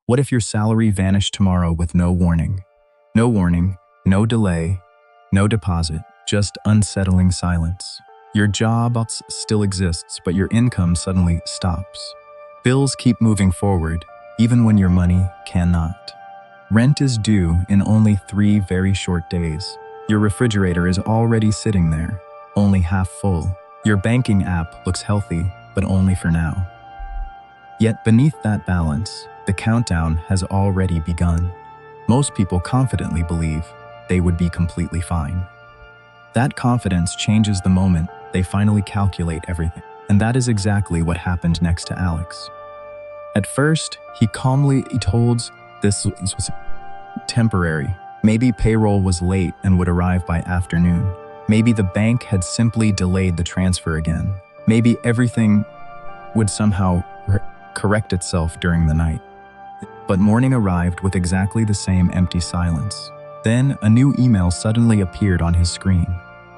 What if your salary vanished tomorrow with no warning? No warning, no delay, no deposit, just unsettling silence. Your job still exists, but your income suddenly stops. Bills keep moving forward, even when your money cannot. Rent is due in only 3 very short days. Your refrigerator is already sitting there, only half full. Your banking app looks healthy, but only for now. Yet beneath that balance, the countdown has already begun. Most people confidently believe they would be completely fine. That confidence changes the moment they finally calculate everything. And that is exactly what happened next to Alex. At first, he calmly told this was temporary. Maybe payroll was late and would arrive by afternoon. Maybe the bank had simply delayed the transfer again. Maybe everything would somehow correct itself during the night. But morning arrived with exactly the same empty silence. Then a new email suddenly appeared on his screen.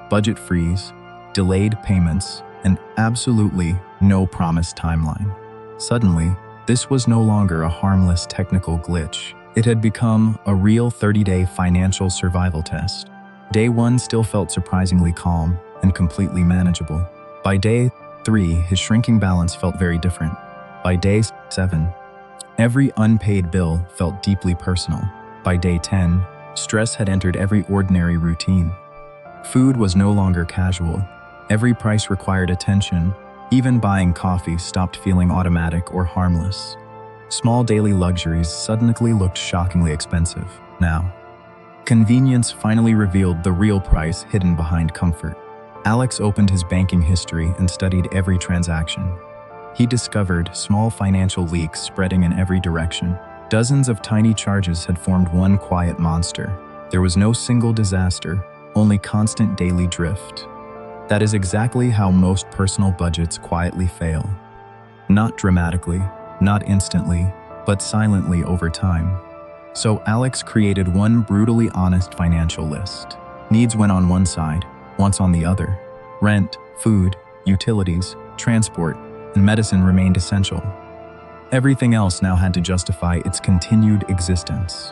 Budget freeze, delayed payments, and absolutely no promised timeline. Suddenly, this was no longer a harmless technical glitch. It had become a real 30-day financial survival test. Day 1 still felt surprisingly calm and completely manageable. By day 3, his shrinking balance felt very different. By day 7, every unpaid bill felt deeply personal. By day 10, stress had entered every ordinary routine. Food was no longer casual. Every price required attention. Even buying coffee stopped feeling automatic or harmless. Small daily luxuries suddenly looked shockingly expensive. Now, convenience finally revealed the real price hidden behind comfort. Alex opened his banking history and studied every transaction. He discovered small financial leaks spreading in every direction. Dozens of tiny charges had formed one quiet monster. There was no single disaster, only constant daily drift. That is exactly how most personal budgets quietly fail. Not dramatically, not instantly, but silently over time. So Alex created one brutally honest financial list. Needs went on one side, wants on the other. Rent, food, utilities, transport, and medicine remained essential. Everything else now had to justify its continued existence.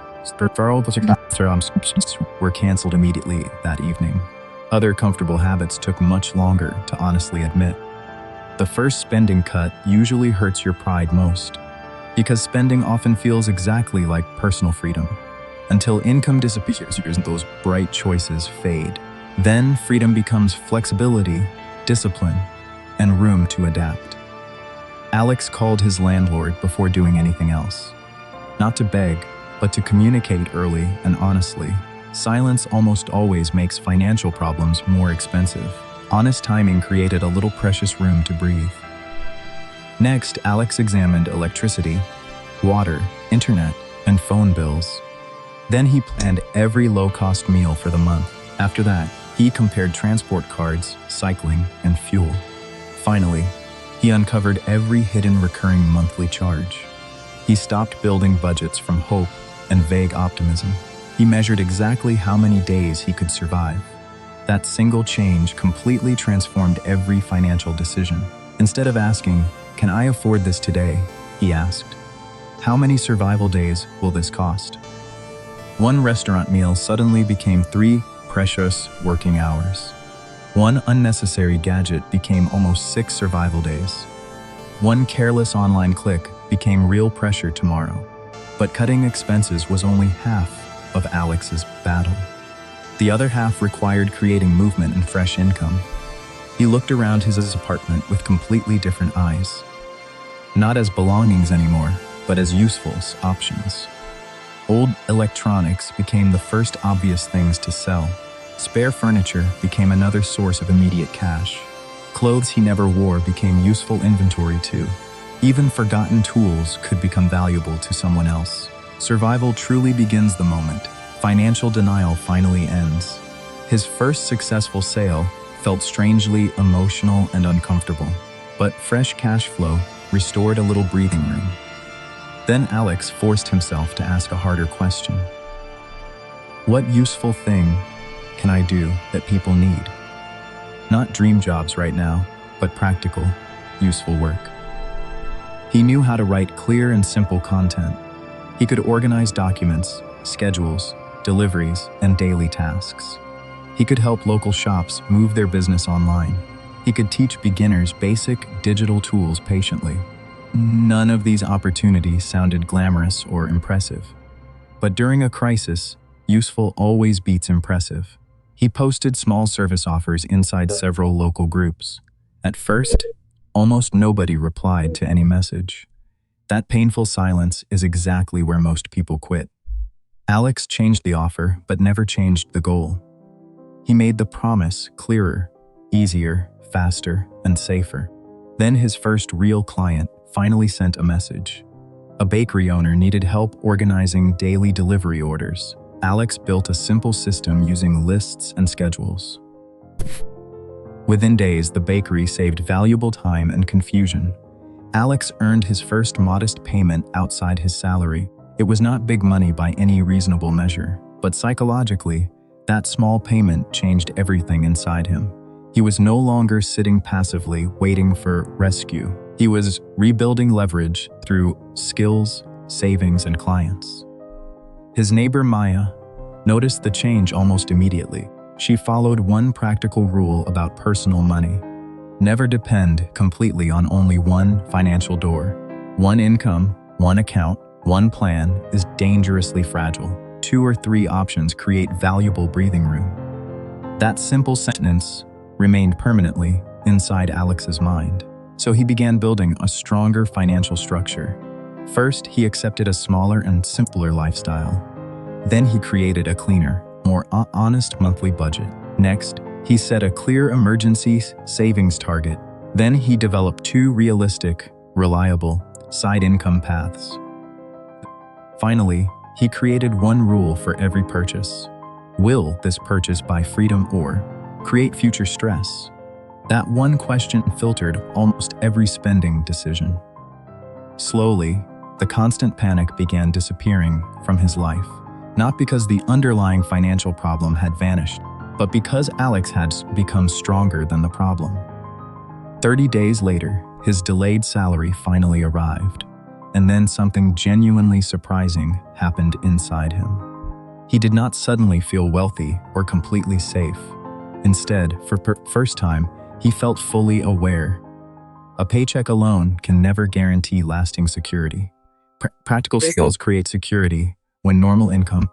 Were canceled immediately that evening. Other comfortable habits took much longer to honestly admit. The first spending cut usually hurts your pride most, because spending often feels exactly like personal freedom. Until income disappears and those bright choices fade. Then freedom becomes flexibility, discipline, and room to adapt. Alex called his landlord before doing anything else. Not to beg, but to communicate early and honestly. Silence almost always makes financial problems more expensive. Honest timing created a little precious room to breathe. Next, Alex examined electricity, water, internet, and phone bills. Then he planned every low-cost meal for the month. After that, he compared transport cards, cycling, and fuel. Finally, he uncovered every hidden recurring monthly charge. He stopped building budgets from hope and vague optimism. He measured exactly how many days he could survive. That single change completely transformed every financial decision. Instead of asking, "Can I afford this today?" he asked, "How many survival days will this cost?" One restaurant meal suddenly became 3 precious working hours. One unnecessary gadget became almost 6 survival days. One careless online click became real pressure tomorrow. But cutting expenses was only half of Alex's battle. The other half required creating movement and fresh income. He looked around his apartment with completely different eyes. Not as belongings anymore, but as useful options. Old electronics became the first obvious things to sell. Spare furniture became another source of immediate cash. Clothes he never wore became useful inventory too. Even forgotten tools could become valuable to someone else. Survival truly begins the moment financial denial finally ends. His first successful sale felt strangely emotional and uncomfortable, but fresh cash flow restored a little breathing room. Then Alex forced himself to ask a harder question. What useful thing can I do that people need? Not dream jobs right now, but practical, useful work. He knew how to write clear and simple content. He could organize documents, schedules, deliveries, and daily tasks. He could help local shops move their business online. He could teach beginners basic digital tools patiently. None of these opportunities sounded glamorous or impressive. But during a crisis, useful always beats impressive. He posted small service offers inside several local groups. At first, almost nobody replied to any message. That painful silence is exactly where most people quit. Alex changed the offer, but never changed the goal. He made the promise clearer, easier, faster, and safer. Then his first real client finally sent a message. A bakery owner needed help organizing daily delivery orders. Alex built a simple system using lists and schedules. Within days, the bakery saved valuable time and confusion. Alex earned his first modest payment outside his salary. It was not big money by any reasonable measure, but psychologically, that small payment changed everything inside him. He was no longer sitting passively, waiting for rescue. He was rebuilding leverage through skills, savings, and clients. His neighbor Maya noticed the change almost immediately. She followed one practical rule about personal money. Never depend completely on only one financial door. One income, one account, one plan is dangerously fragile. 2 or 3 options create valuable breathing room. That simple sentence remained permanently inside Alex's mind. So he began building a stronger financial structure. First, he accepted a smaller and simpler lifestyle. Then he created a cleaner, more honest monthly budget. Next, he set a clear emergency savings target. Then he developed 2 realistic, reliable side income paths. Finally, he created one rule for every purchase. Will this purchase buy freedom or create future stress? That one question filtered almost every spending decision. Slowly, the constant panic began disappearing from his life, not because the underlying financial problem had vanished, but because Alex had become stronger than the problem. 30 days later, his delayed salary finally arrived, and then something genuinely surprising happened inside him. He did not suddenly feel wealthy or completely safe. Instead, for the first time, he felt fully aware. A paycheck alone can never guarantee lasting security. Practical skills create security when normal income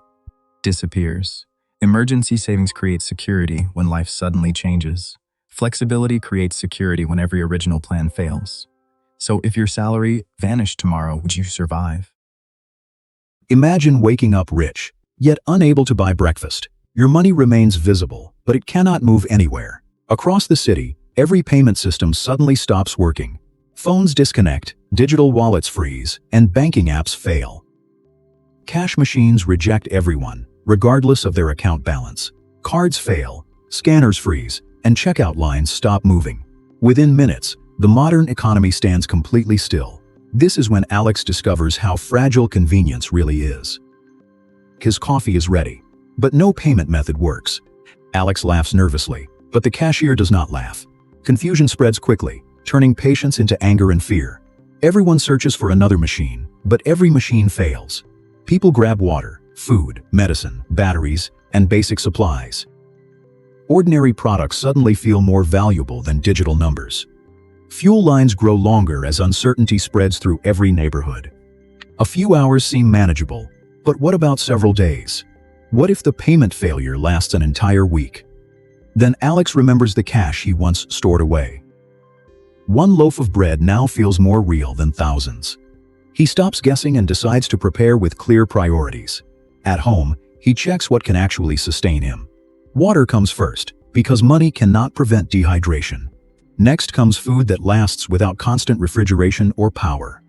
disappears. Emergency savings create security when life suddenly changes. Flexibility creates security when every original plan fails. So if your salary vanished tomorrow, would you survive? Imagine waking up rich, yet unable to buy breakfast. Your money remains visible, but it cannot move anywhere. Across the city, every payment system suddenly stops working. Phones disconnect, digital wallets freeze, and banking apps fail. Cash machines reject everyone, regardless of their account balance. Cards fail, scanners freeze, and checkout lines stop moving. Within minutes, the modern economy stands completely still. This is when Alex discovers how fragile convenience really is. His coffee is ready, but no payment method works. Alex laughs nervously, but the cashier does not laugh. Confusion spreads quickly, turning patience into anger and fear. Everyone searches for another machine, but every machine fails. People grab water, food, medicine, batteries, and basic supplies. Ordinary products suddenly feel more valuable than digital numbers. Fuel lines grow longer as uncertainty spreads through every neighborhood. A few hours seem manageable, but what about several days? What if the payment failure lasts an entire week? Then Alex remembers the cash he once stored away. One loaf of bread now feels more real than thousands. He stops guessing and decides to prepare with clear priorities. At home, he checks what can actually sustain him. Water comes first, because money cannot prevent dehydration. Next comes food that lasts without constant refrigeration or power.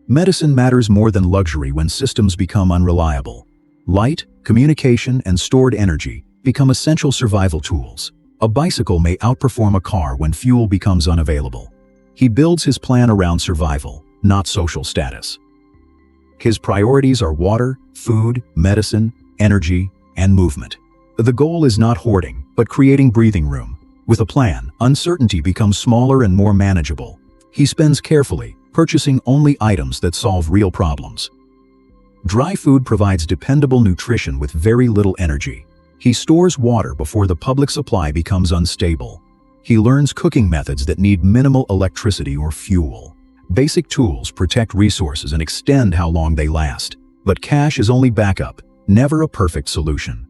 Medicine matters more than luxury when systems become unreliable. Light, communication, and stored energy become essential survival tools. A bicycle may outperform a car when fuel becomes unavailable. He builds his plan around survival, not social status. His priorities are water, food, medicine, energy, and movement. The goal is not hoarding, but creating breathing room. With a plan, uncertainty becomes smaller and more manageable. He spends carefully, purchasing only items that solve real problems. Dry food provides dependable nutrition with very little energy. He stores water before the public supply becomes unstable. He learns cooking methods that need minimal electricity or fuel. Basic tools protect resources and extend how long they last. But cash is only backup, never a perfect solution.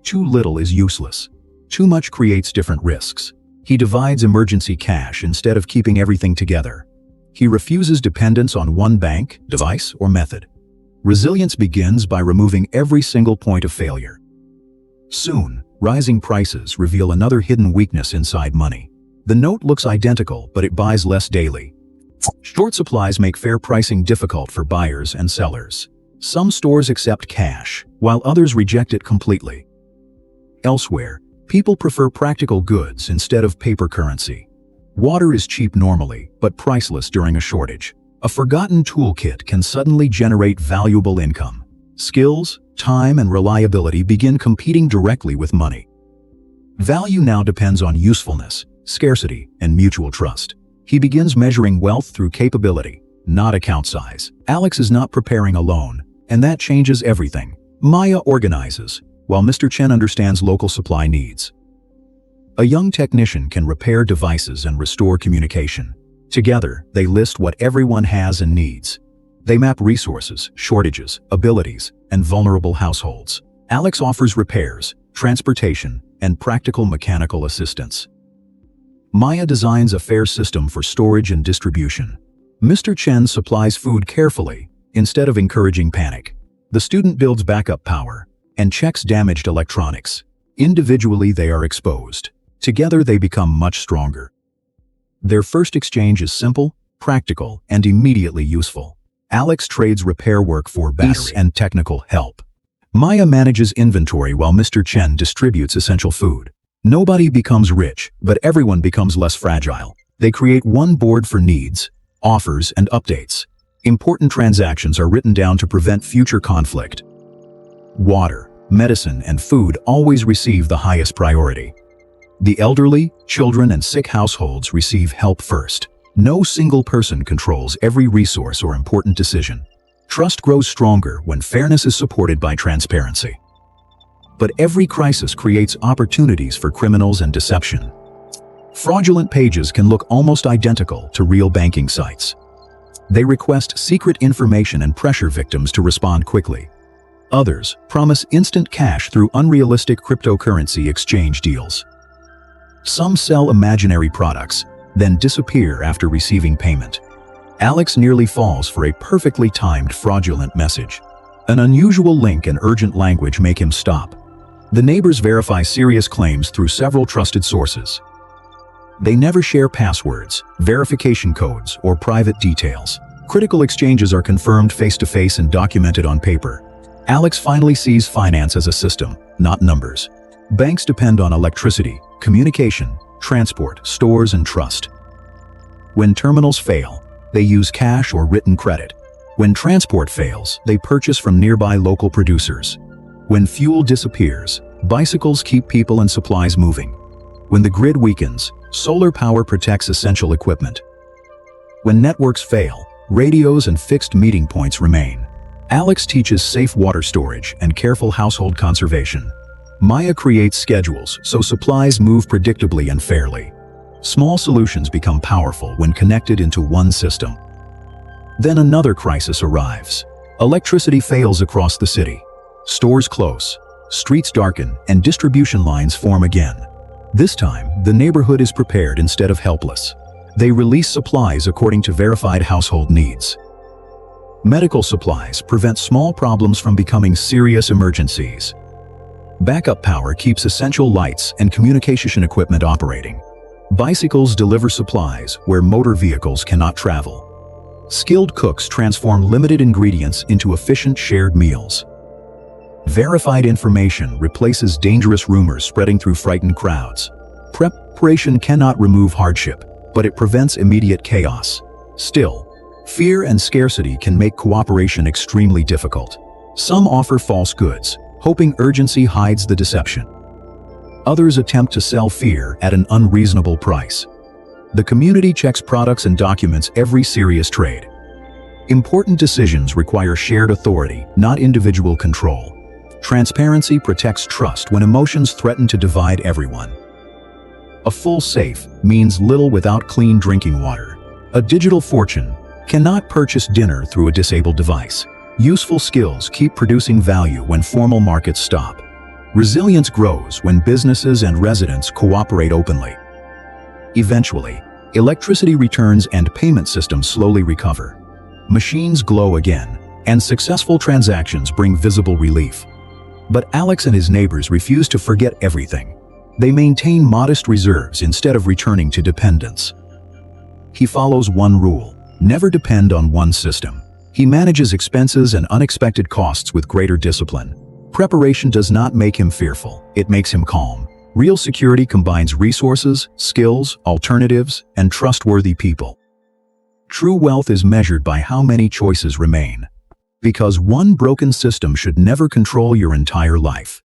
Too little is useless. Too much creates different risks. He divides emergency cash instead of keeping everything together. He refuses dependence on one bank, device, or method. Resilience begins by removing every single point of failure. Soon, rising prices reveal another hidden weakness inside money. The note looks identical, but it buys less daily. Short supplies make fair pricing difficult for buyers and sellers. Some stores accept cash, while others reject it completely. Elsewhere, people prefer practical goods instead of paper currency. Water is cheap normally, but priceless during a shortage. A forgotten toolkit can suddenly generate valuable income. Skills, time, and reliability begin competing directly with money. Value now depends on usefulness, scarcity, and mutual trust. He begins measuring wealth through capability, not account size. Alex is not preparing alone, and that changes everything. Maya organizes, while Mr. Chen understands local supply needs. A young technician can repair devices and restore communication. Together, they list what everyone has and needs. They map resources, shortages, abilities, and vulnerable households. Alex offers repairs, transportation, and practical mechanical assistance. Maya designs a fair system for storage and distribution. Mr. Chen supplies food carefully, instead of encouraging panic. The student builds backup power and checks damaged electronics. Individually, they are exposed. Together, they become much stronger. Their first exchange is simple, practical, and immediately useful. Alex trades repair work for battery and technical help. Maya manages inventory while Mr. Chen distributes essential food. Nobody becomes rich, but everyone becomes less fragile. They create one board for needs, offers, and updates. Important transactions are written down to prevent future conflict. Water, medicine, and food always receive the highest priority. The elderly, children, and sick households receive help first. No single person controls every resource or important decision. Trust grows stronger when fairness is supported by transparency. But every crisis creates opportunities for criminals and deception. Fraudulent pages can look almost identical to real banking sites. They request secret information and pressure victims to respond quickly. Others promise instant cash through unrealistic cryptocurrency exchange deals. Some sell imaginary products, then disappear after receiving payment. Alex nearly falls for a perfectly timed fraudulent message. An unusual link and urgent language make him stop. The neighbors verify serious claims through several trusted sources. They never share passwords, verification codes, or private details. Critical exchanges are confirmed face-to-face and documented on paper. Alex finally sees finance as a system, not numbers. Banks depend on electricity, communication, transport, stores, and trust. When terminals fail, they use cash or written credit. When transport fails, they purchase from nearby local producers. When fuel disappears, bicycles keep people and supplies moving. When the grid weakens, solar power protects essential equipment. When networks fail, radios and fixed meeting points remain. Alex teaches safe water storage and careful household conservation. Maya creates schedules so supplies move predictably and fairly. Small solutions become powerful when connected into one system. Then another crisis arrives. Electricity fails across the city. Stores close, streets darken, and distribution lines form again. This time, the neighborhood is prepared instead of helpless. They release supplies according to verified household needs. Medical supplies prevent small problems from becoming serious emergencies. Backup power keeps essential lights and communication equipment operating. Bicycles deliver supplies where motor vehicles cannot travel. Skilled cooks transform limited ingredients into efficient shared meals. Verified information replaces dangerous rumors spreading through frightened crowds. Preparation cannot remove hardship, but it prevents immediate chaos. Still, fear and scarcity can make cooperation extremely difficult. Some offer false goods, hoping urgency hides the deception. Others attempt to sell fear at an unreasonable price. The community checks products and documents every serious trade. Important decisions require shared authority, not individual control. Transparency protects trust when emotions threaten to divide everyone. A full safe means little without clean drinking water. A digital fortune cannot purchase dinner through a disabled device. Useful skills keep producing value when formal markets stop. Resilience grows when businesses and residents cooperate openly. Eventually, electricity returns and payment systems slowly recover. Machines glow again, and successful transactions bring visible relief. But Alex and his neighbors refuse to forget everything. They maintain modest reserves instead of returning to dependence. He follows one rule: never depend on one system. He manages expenses and unexpected costs with greater discipline. Preparation does not make him fearful, it makes him calm. Real security combines resources, skills, alternatives, and trustworthy people. True wealth is measured by how many choices remain. Because one broken system should never control your entire life.